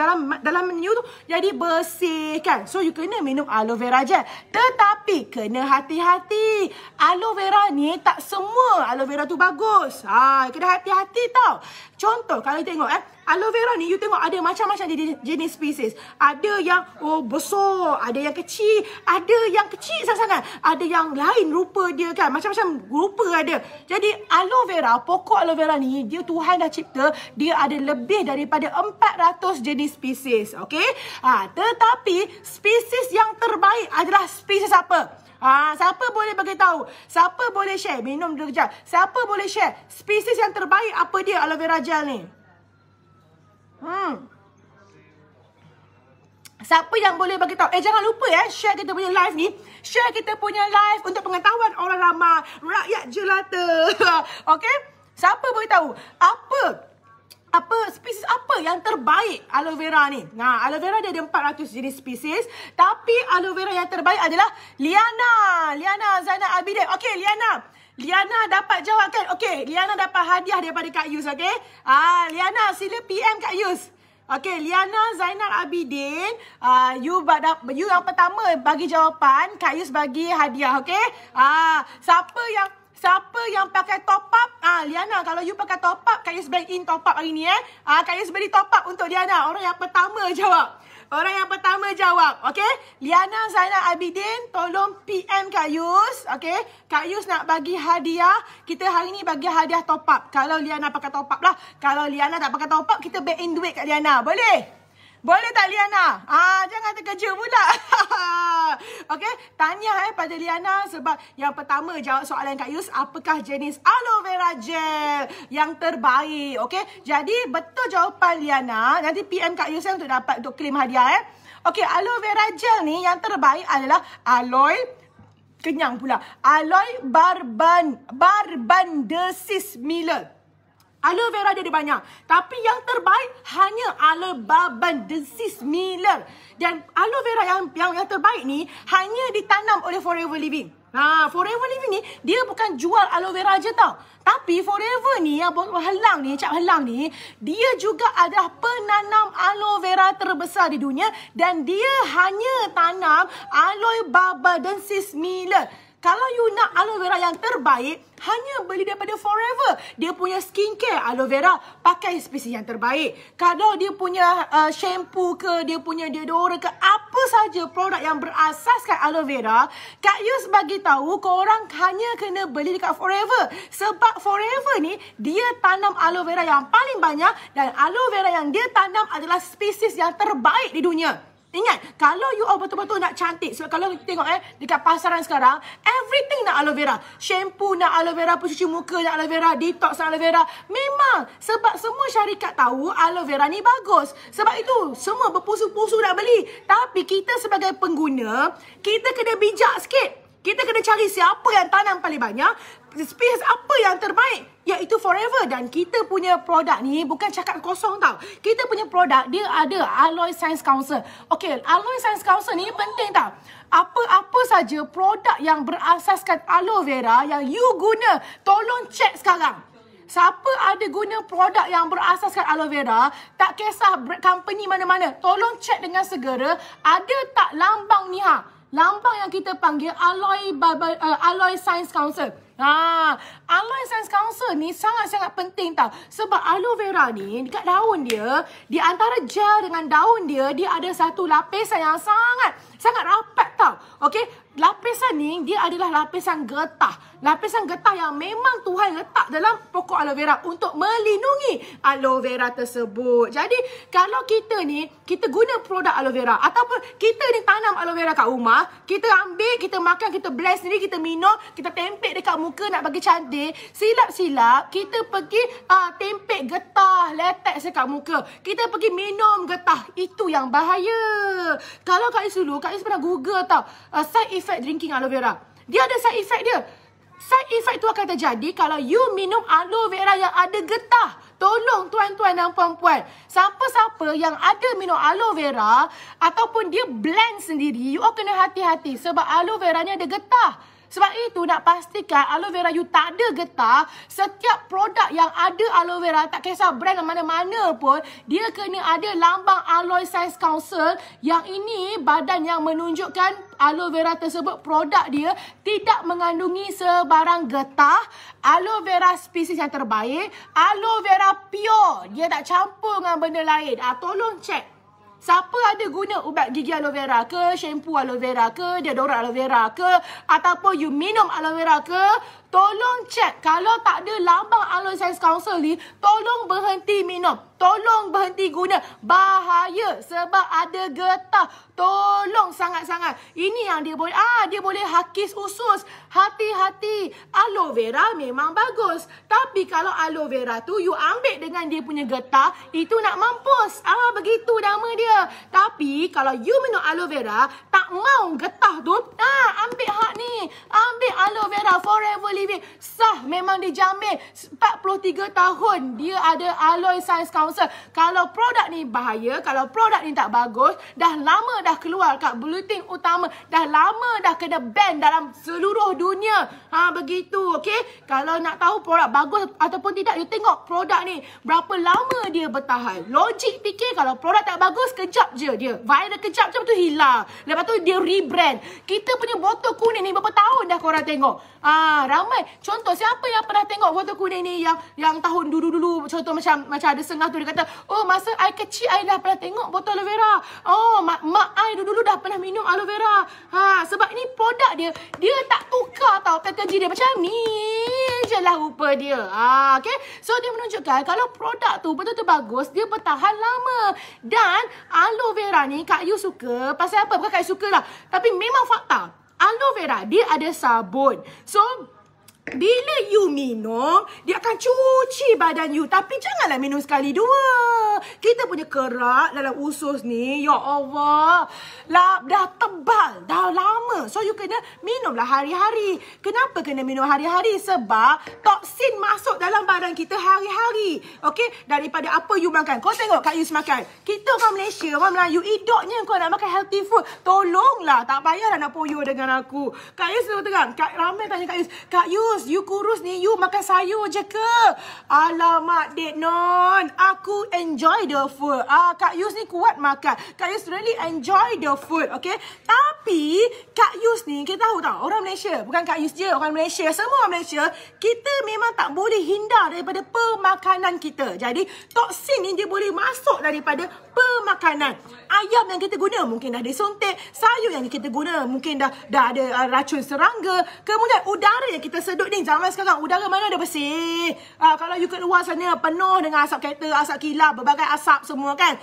dalam you tu jadi bersih kan. So you kena minum aloe vera gel. Tetapi kena hati-hati. Aloe vera ni tak semua aloe vera tu bagus. Kena hati-hati tau. Contoh kalau you tengok aloe vera ni you tengok ada macam-macam jenis spesies. Ada yang besar, ada yang kecil, ada yang kecil sangat-sangat, ada yang lain rupa dia kan. Macam-macam rupa ada. Jadi aloe vera, pokok aloe vera ni dia Tuhan dah cipta, dia ada lebih daripada 400 jenis spesies. Okey? Tetapi spesies yang terbaik adalah spesies apa? Siapa boleh bagi tahu? Siapa boleh share? Minum dulu kejap. Siapa boleh share? Spesies yang terbaik apa dia aloe vera gel ni? Siapa yang boleh bagi tahu? Jangan lupa share kita punya live ni. Share kita punya live untuk pengetahuan orang ramai, rakyat jelata. Okey? Siapa boleh tahu? Apa spesies apa yang terbaik aloe vera ni? Aloe vera dia ada 400 jenis spesies, tapi aloe vera yang terbaik adalah Liana Zainal Abidin. Okey, Liana dapat jawab kan? Okey, Liana dapat hadiah daripada Kak Yus, okey? Liana sila PM Kak Yus. Okey, Liana Zainal Abidin, you yang pertama bagi jawapan, Kak Yus bagi hadiah, okey? Siapa yang pakai top up? Liana, kalau you pakai top up, Kak Yus bring in top up hari ni Kak Yus beri top up untuk Liana. Orang yang pertama jawab. Okey? Liana Zainal Abidin, tolong PM Kak Yus. Okey? Kak Yus nak bagi hadiah. Kita hari ni bagi hadiah top up. Kalau Liana pakai top up lah. Kalau Liana tak pakai top up, kita bring in duit kat Liana. Boleh? Boleh tak Liana? Jangan terkejut pula. Okey, tanya pada Liana sebab yang pertama jawab soalan Kak Yus, apakah jenis aloe vera gel yang terbaik? Okey, jadi betul jawapan Liana. Nanti PM Kak Yus untuk dapat untuk claim hadiah Okey, aloe vera gel ni yang terbaik adalah aloe barbandensis Miller. Aloe vera dia ada banyak. Tapi yang terbaik hanya aloe barbandensis Miller. Dan aloe vera yang terbaik ni hanya ditanam oleh Forever Living. Forever Living ni dia bukan jual aloe vera je tau. Tapi Forever ni yang Cap Helang ni, dia juga adalah penanam aloe vera terbesar di dunia dan dia hanya tanam aloe barbandensis Miller. Kalau you nak aloe vera yang terbaik, hanya beli daripada Forever. Dia punya skincare aloe vera, pakai spesies yang terbaik. Kalau dia punya shampoo ke, dia punya deodorant ke, apa saja produk yang berasaskan aloe vera, Kak Yus bagi tahu korang hanya kena beli dekat Forever. Sebab Forever ni, dia tanam aloe vera yang paling banyak dan aloe vera yang dia tanam adalah spesies yang terbaik di dunia. Ingat, kalau you betul-betul nak cantik, sebab kalau kita tengok dekat pasaran sekarang, everything nak aloe vera. Shampoo nak aloe vera, pencuci muka nak aloe vera, detox nak aloe vera. Memang, sebab semua syarikat tahu aloe vera ni bagus. Sebab itu, semua berpusu-pusu nak beli. Tapi kita sebagai pengguna, kita kena bijak sikit. Kita kena cari siapa yang tanam paling banyak, spesies apa yang terbaik, iaitu Forever. Dan kita punya produk ni bukan cakap kosong tau. Kita punya produk, dia ada Aloe Science Council. Okey, Aloe Science Council ni penting tau. Apa saja produk yang berasaskan aloe vera yang you guna, tolong check sekarang. Siapa ada guna produk yang berasaskan aloe vera, tak kisah company mana-mana, tolong check dengan segera, ada tak lambang ni lambang yang kita panggil Aloe Science Council. Aloe Science Council ni sangat-sangat penting tau. Sebab aloe vera ni, dekat daun dia, di antara gel dengan daun dia, dia ada satu lapisan yang sangat rapat tau. Okey, lapisan ni dia adalah lapisan getah. Lapisan getah yang memang Tuhan letak dalam pokok aloe vera untuk melindungi aloe vera tersebut. Jadi kalau kita ni, kita guna produk aloe vera ataupun kita ni tanam aloe vera kat rumah, kita ambil, kita makan, kita blend sendiri, kita minum, kita tempek dekat muka nak bagi cantik, silap-silap kita pergi tempek getah latex dekat muka. Kita pergi minum getah. Itu yang bahaya. Kalau Kak Is dulu, Kak Is pernah Google tau, side effect drinking aloe vera. Dia ada side effect dia. Side effect tu akan terjadi kalau you minum aloe vera yang ada getah. Tolong tuan-tuan dan puan-puan, siapa-siapa yang ada minum aloe vera ataupun dia blend sendiri, you all kena hati-hati sebab aloe vera ni ada getah. Sebab itu nak pastikan aloe vera you tak ada getah. Setiap produk yang ada aloe vera, tak kisah brand mana-mana pun, dia kena ada lambang Aloe Science Council. Yang ini badan yang menunjukkan aloe vera tersebut, produk dia tidak mengandungi sebarang getah. Aloe vera spesies yang terbaik, aloe vera pure, dia tak campur dengan benda lain. Tolong cek. Siapa ada guna ubat gigi aloe vera ke, shampoo aloe vera ke, deodoran aloe vera ke, ataupun you minum aloe vera ke, tolong cek. Kalau tak ada lambang Aloe Science Council ni, tolong berhenti minum. Tolong berhenti guna. Bahaya sebab ada getah. Tolong sangat-sangat. Ini yang dia boleh, dia boleh hakis usus. Hati-hati. Aloe vera memang bagus. Tapi kalau aloe vera tu you ambil dengan dia punya getah, itu nak mampus. Begitu nama dia. Tapi kalau you minum aloe vera, tak mau getah tu, ambil hak ni. Ambil aloe vera Forever Living. Sah, memang dijamin 43 tahun dia ada Aloe Science Council. Kalau produk ni bahaya, kalau produk ni tak bagus, dah lama dah keluar kat bulletin utama, dah lama dah kena ban dalam seluruh dunia. Begitu, okey? Kalau nak tahu produk bagus ataupun tidak, you tengok produk ni berapa lama dia bertahan. Logik fikir kalau produk tak bagus, kejap je dia viral, kejap je tu hilang. Lepas tu dia rebrand. Kita punya botol kuning ni berapa tahun dah korang tengok? Ramai. Contoh, siapa yang pernah tengok botol kuning ni yang tahun dulu-dulu, contoh macam ada sengah tu dia kata, masa I kecil I dah pernah tengok botol aloe vera. Mak I dulu dah pernah minum aloe vera. Sebab ni produk dia tak tukar tau packaging dia, macam ni je lah rupa dia. Okay? So dia menunjukkan kalau produk tu betul-betul bagus, dia bertahan lama. Dan aloe vera ni Kak Yu suka. Pasal apa? Bukan Kak Yu suka lah, tapi memang fakta. Aloe vera dia ada sabun. So bila you minum, dia akan cuci badan you. Tapi janganlah minum sekali dua. Kita punya kerak dalam usus ni, ya Allah, dah tebal, dah lama. So you kena minumlah hari-hari. Kenapa kena minum hari-hari? Sebab toksin masuk dalam badan kita hari-hari. Okay? Daripada apa you makan. Kau tengok Kak Yus makan. Kita orang Malaysia, orang Melayu, idoknya kau nak makan healthy food. Tolonglah, tak payahlah nak poyo dengan aku. Kak Yus terus terang. Ramai tanya Kak Yus, Kak Yus, you kurus ni, you makan sayur je ke? Alamak, Dek Non, aku enjoy the food. Kak Yus ni kuat makan. Kak Yus really enjoy the food, okay? Tapi, Kak Yus ni, kita tahu tak, orang Malaysia, bukan Kak Yus je, orang Malaysia, semua orang Malaysia, kita memang tak boleh hindar daripada pemakanan kita. Jadi, toksin ni dia boleh masuk daripada pemakanan. Ayam yang kita guna mungkin dah disuntik, sayur yang kita guna mungkin dah ada racun serangga. Kemudian udara yang kita sedut ni, zaman sekarang udara mana ada bersih. Kalau you kat luar sana penuh dengan asap kereta, asap kilap, berbagai asap semua kan.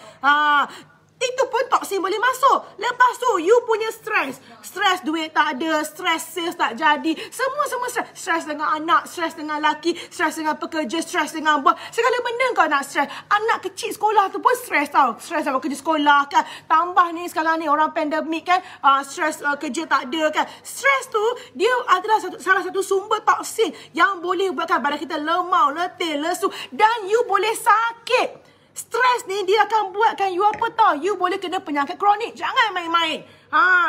Itu pun toksin boleh masuk. Lepas tu, you punya stres. Stres duit tak ada, stres sales tak jadi. Semua stres. Stres dengan anak, stres dengan laki, stres dengan pekerja, stres dengan bos. Segala benda kau nak stres. Anak kecil sekolah tu pun stres tau. Stres sama kerja sekolah kan. Tambah ni sekarang ni orang pandemik kan. Stres kerja tak ada kan. Stres tu, dia adalah salah satu sumber toksin yang boleh buatkan badan kita lemau, letih, lesu. Dan you boleh sakit. Stres ni dia akan buatkan you apa tau? You boleh kena penyakit kronik. Jangan main-main.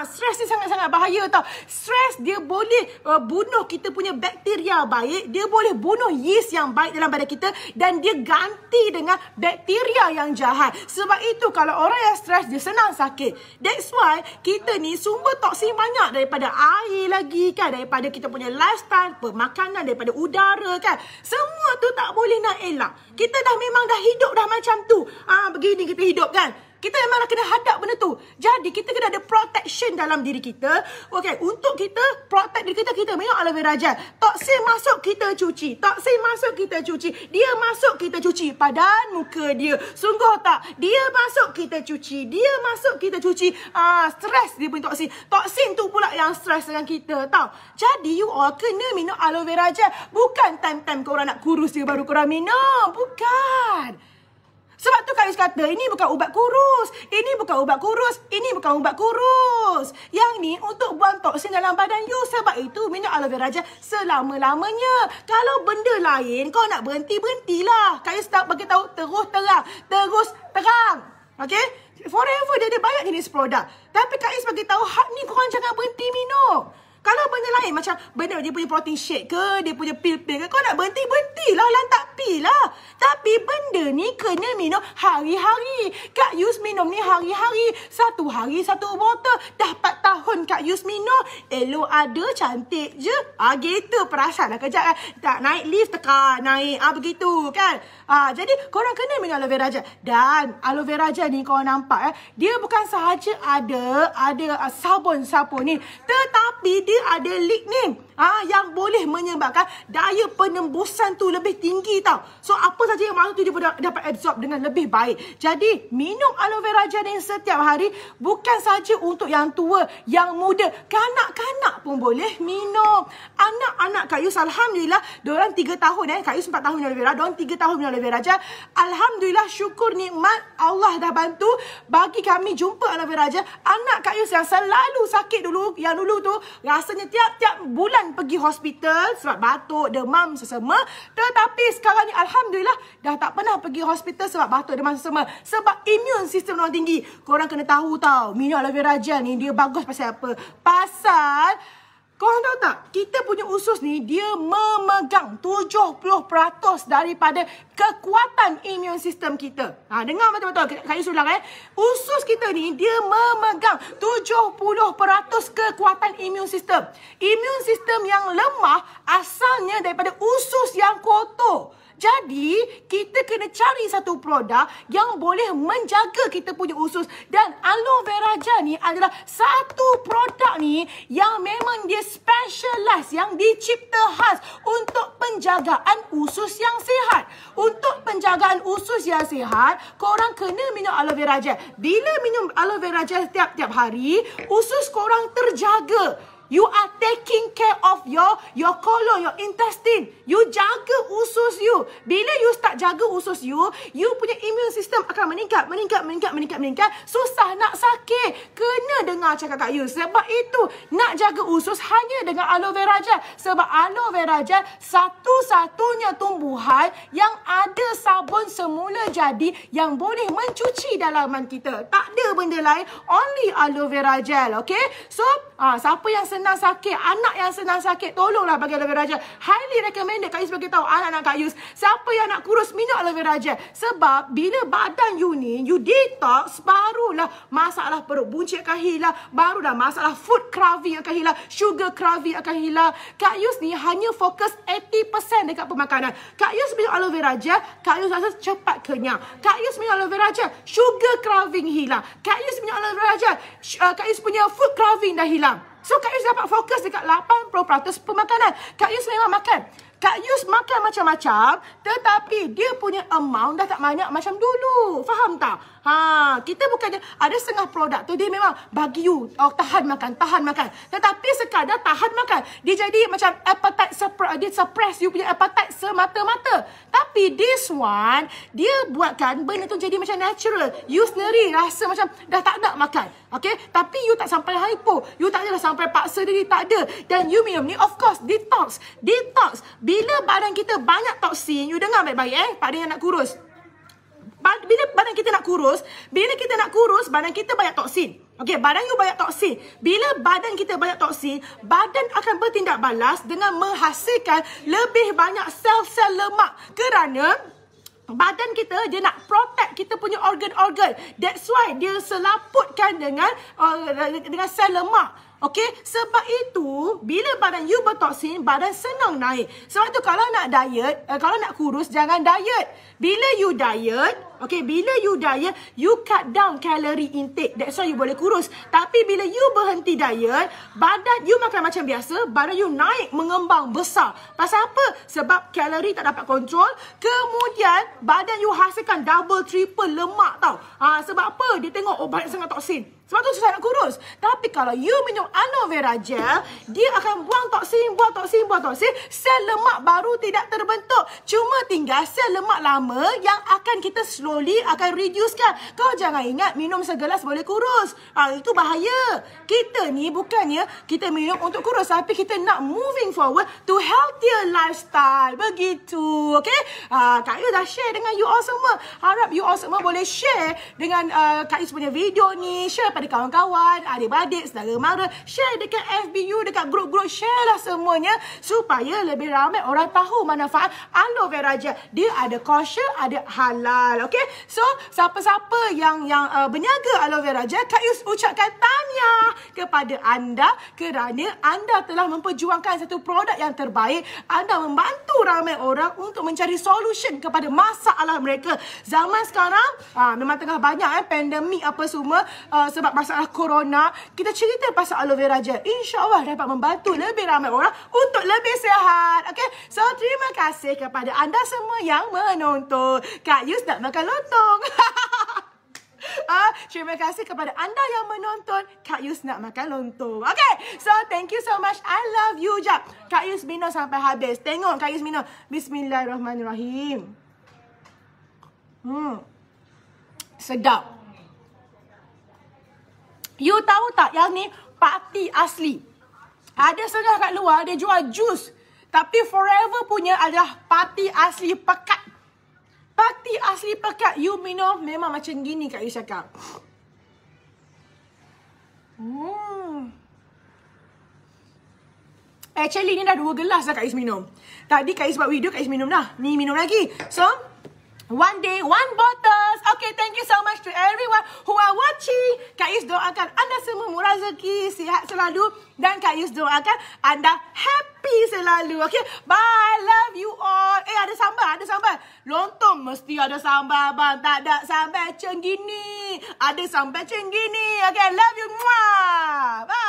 Stres ni sangat-sangat bahaya tau. Stres dia boleh bunuh kita punya bakteria baik. Dia boleh bunuh yeast yang baik dalam badan kita. Dan dia ganti dengan bakteria yang jahat. Sebab itu kalau orang yang stres, dia senang sakit. That's why kita ni sumber toksin banyak. Daripada air lagi kan. Daripada kita punya lifestyle, pemakanan, daripada udara kan. Semua tu tak boleh nak elak. Kita dah memang dah hidup dah macam tu. Begini kita hidup kan. Kita memang nak kena hadap benda tu. Jadi kita kena ada protection dalam diri kita. Okay, untuk kita protect diri kita minum aloe vera gel. Toksin masuk kita cuci. Toksin masuk kita cuci. Dia masuk kita cuci. Padan muka dia. Sungguh tak? Dia masuk kita cuci. Dia masuk kita cuci. Stres dia punya toksin. Toksin tu pula yang stres dengan kita. Tahu? Jadi you all kena minum aloe vera gel. Bukan time-time korang nak kurus dia baru korang minum. Bukan. Sebab tu Kak Yus kata, ini bukan ubat kurus. Ini bukan ubat kurus. Ini bukan ubat kurus. Yang ni untuk buang toksin dalam badan you. Sebab itu minum aloe vera gel selama-lamanya. Kalau benda lain, kau nak berhenti, berhentilah. Kak Yus bagi tahu terus terang. Terus terang. Okay? Forever dia ada banyak jenis produk. Tapi Kak Yus bagi tahu, hak ni korang jangan berhenti minum. Kalau benda lain macam benda dia punya protein shake ke, dia punya pil-pil ke, kau nak berhenti, berhentilah, lantak pil lah. Tapi benda ni kena minum hari-hari. Kak Yus minum ni hari-hari. 1 hari 1 botol. Dah 4 tahun Kak Yus minum. Elok ada, cantik je. Gitu perasan lah kejap kan. Tak naik lift, tekan, naik. Begitu kan. Jadi korang kena minum aloe vera gel. Dan aloe vera gel ni korang nampak dia bukan sahaja ada sabun-sabun ni. Tetapi dia ada lignin yang boleh menyebabkan daya penembusan tu lebih tinggi tau. So apa saja yang masuk tu dia boleh dapat absorb dengan lebih baik. Jadi minum aloe vera gel ni setiap hari bukan saja untuk yang tua, yang muda, kanak-kanak pun boleh minum. Anak-anak Kak Yus alhamdulillah diorang 3 tahun Kak Yus 4 tahun minum aloe vera, diorang 3 tahun minum aloe vera gel. Alhamdulillah, syukur nikmat Allah dah bantu bagi kami jumpa aloe vera gel. Anak Kak Yus yang selalu sakit dulu, yang dulu tu rasanya tiap-tiap bulan pergi hospital sebab batuk, demam, sesama. Tetapi sekarang ni alhamdulillah dah tak pernah pergi hospital sebab batuk, demam, sesama. Sebab imun sistem orang tinggi. Korang kena tahu tau, minum aloe vera gel ni dia bagus pasal apa? Pasal korang tahu tak, kita punya usus ni dia memegang 70% daripada kekuatan imun sistem kita. Dengar betul-betul, Kak Yus ulang Usus kita ni dia memegang 70% kekuatan imun sistem. Imun sistem yang lemah asalnya daripada usus yang kotor. Jadi, kita kena cari satu produk yang boleh menjaga kita punya usus. Dan aloe vera gel ni adalah satu produk ni yang memang dia specialize, yang dicipta khas untuk penjagaan usus yang sihat. Untuk penjagaan usus yang sihat, korang kena minum aloe vera gel. Bila minum aloe vera gel tiap-tiap hari, usus korang terjaga. You are taking care of your colon, your intestine. You jaga usus you. Bila you start jaga usus you, you punya immune system akan meningkat. Susah nak sakit. Kena dengar cakap Kak Yus. Sebab itu, nak jaga usus hanya dengan aloe vera gel. Sebab aloe vera gel satu-satunya tumbuhan yang ada sabun semula jadi yang boleh mencuci dalaman kita. Tak ada benda lain. Only aloe vera gel. Okay? So, siapa yang senang sakit, anak yang senang sakit, tolonglah bagi aloe vera gel. Highly recommended. Kak Yus bagi tahu anak-anak Kak Yus. Siapa yang nak kurus, minum aloe vera gel. Sebab bila badan you ni, you detox, barulah masalah perut buncit akan hilang. Barulah masalah food craving akan hilang. Sugar craving akan hilang. Kak Yus ni hanya fokus 80% dekat pemakanan. Kak Yus minum aloe vera gel, Kak Yus rasa cepat kenyang. Kak Yus minum aloe vera gel, sugar craving hilang. Kak Yus minum aloe vera gel, Kak Yus punya food craving dah hilang. So, Kak Yus dapat fokus dekat 80% pemakanan. Kak Yus memang makan. Kak Yus makan macam-macam, tetapi dia punya amount dah tak banyak macam dulu. Faham tak? Kita bukannya ada setengah produk tu dia memang bagi you tahan makan. Tetapi sekadar tahan makan. Dia jadi macam appetite dia suppress you punya appetite semata-mata. Tapi this one, dia buatkan benda tu jadi macam natural. You sendiri rasa macam dah tak nak makan. Okay? Tapi you tak sampai hypo. You tak adalah sampai paksa diri, tak ada. Dan you minum ni, of course, detox. Bila badan kita banyak toksin, you dengar baik-baik pada yang nak kurus. Bila badan kita nak kurus, badan kita banyak toksin. Okey, badan you banyak toksin. Bila badan kita banyak toksin, badan akan bertindak balas dengan menghasilkan lebih banyak sel-sel lemak. Kerana badan kita, dia nak protect kita punya organ-organ. That's why dia selaputkan dengan sel lemak. Okey, sebab itu bila badan you bertoksin, badan senang naik. Sebab tu kalau nak diet, kalau nak kurus, jangan diet. Bila you diet, Okay, bila you diet, you cut down calorie intake. That's why you boleh kurus. Tapi bila you berhenti diet, badan you makan macam biasa, badan you naik, mengembang, besar. Pasal apa? Sebab kalori tak dapat kontrol. Kemudian, badan you hasilkan double, triple lemak tau. Sebab apa? Dia tengok, oh banyak sangat toksin. Sebab tu susah nak kurus. Tapi kalau you minum aloe vera gel, dia akan buang toksin. Sel lemak baru tidak terbentuk. Cuma tinggal sel lemak lama yang akan kita slowly akan reducekan. Kau jangan ingat minum segelas boleh kurus. Itu bahaya. Kita ni bukannya kita minum untuk kurus, tapi kita nak moving forward to healthier lifestyle. Begitu. Okay? Kak Yus dah share dengan you all semua. Harap you all semua boleh share dengan Kak Yus punya video ni. Share pada kawan-kawan, adik-adik, saudara mara, share dekat FB you, dekat grup-grup, share lah semuanya supaya lebih ramai orang tahu manfaat aloe vera gel. Dia ada kosher, ada halal. Okay? So, siapa-siapa yang berniaga aloe vera gel, Kak Yus ucapkan tahniah kepada anda kerana anda telah memperjuangkan satu produk yang terbaik. Anda membantu ramai orang untuk mencari solution kepada masalah mereka. Zaman sekarang, memang tengah banyak pandemik apa semua, sebab masalah corona, kita cerita pasal aloe vera gel. InsyaAllah dapat membantu lebih ramai orang untuk lebih sihat. Okay? So, terima kasih kepada anda semua yang menonton. Kak Yus nak makan lontong. Terima kasih kepada anda yang menonton. Kak Yus nak makan lontong. Okay? So, thank you so much. I love you. Jap. Kak Yus minum sampai habis. Tengok Kak Yus minum. Bismillahirrahmanirrahim. Sedap. You tahu tak yang ni party asli. Ada setengah kat luar dia jual jus. Tapi Forever punya adalah party asli pekat. Party asli pekat. You minum memang macam gini Kak Yus cakap. Actually ni dah 2 gelas dah Kak Yus minum. Tadi Kak Yus buat video, Kak Yus minum dah. Ni minum lagi. So, one day, 1 bottles. Okay, thank you so much to everyone who are watching. Kak Yus doakan anda semua murah rezeki, sihat selalu. Dan Kak Yus doakan anda happy selalu. Okay, bye. Love you all. Ada sambal. Lontong mesti ada sambal, bang. Tak ada sambal macam gini. Ada sambal macam gini. Okay, love you. Bye.